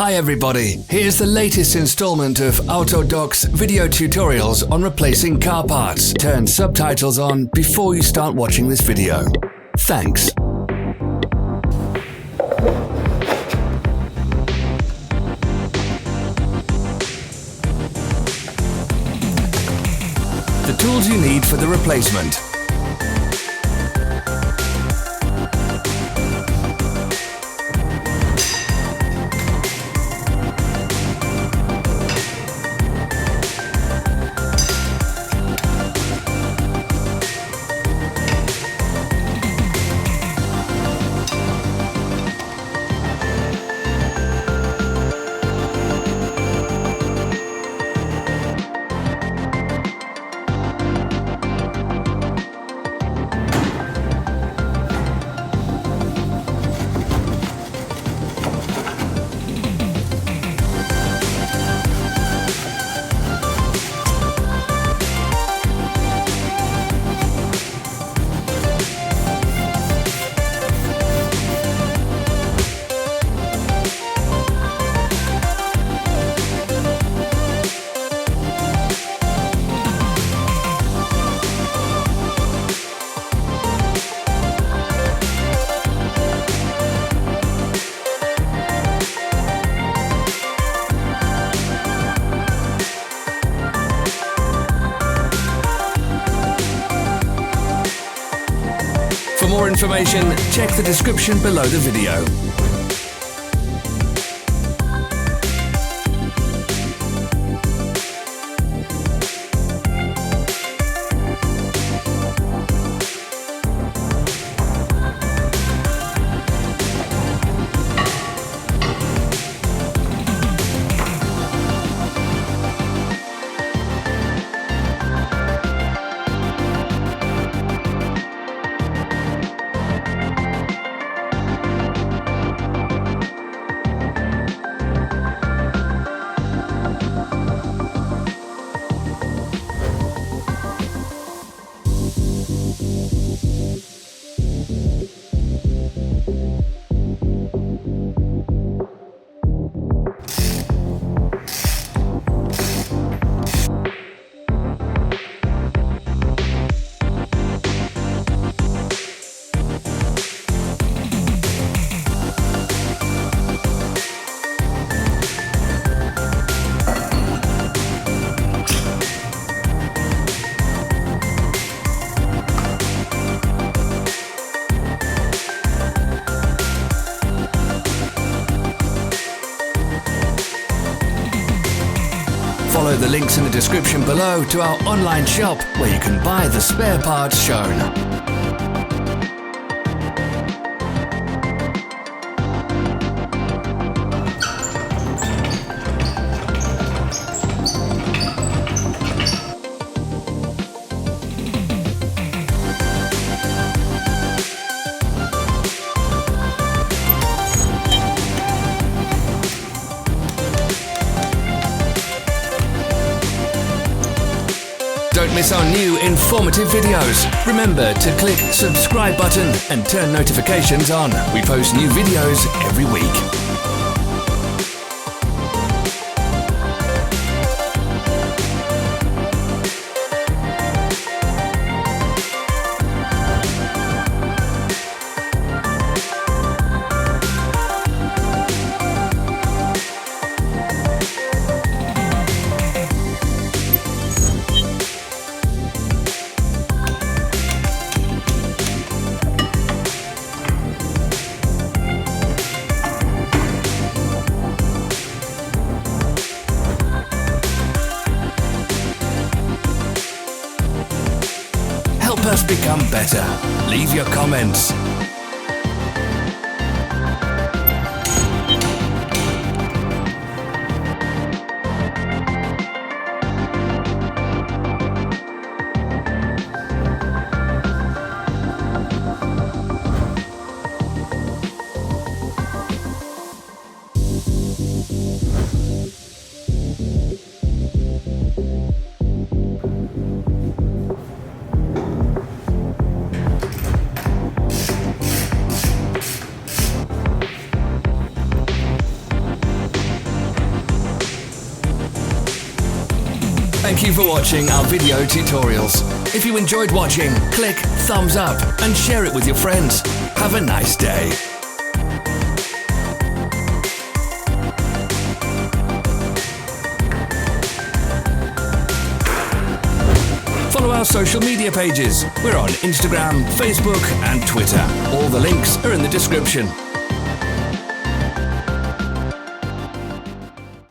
Hi everybody, here's the latest installment of Autodoc's video tutorials on replacing car parts. Turn subtitles on before you start watching this video. Thanks. The tools you need for the replacement. For more information, check the description below the video. Follow the links in the description below to our online shop where you can buy the spare parts shown. Don't miss our new informative videos. Remember to click subscribe button and turn notifications on. We post new videos every week. Help us become better. Leave your comments. Thank you for watching our video tutorials. If you enjoyed watching, click thumbs up and share it with your friends. Have a nice day. Follow our social media pages. We're on Instagram, Facebook and Twitter. All the links are in the description.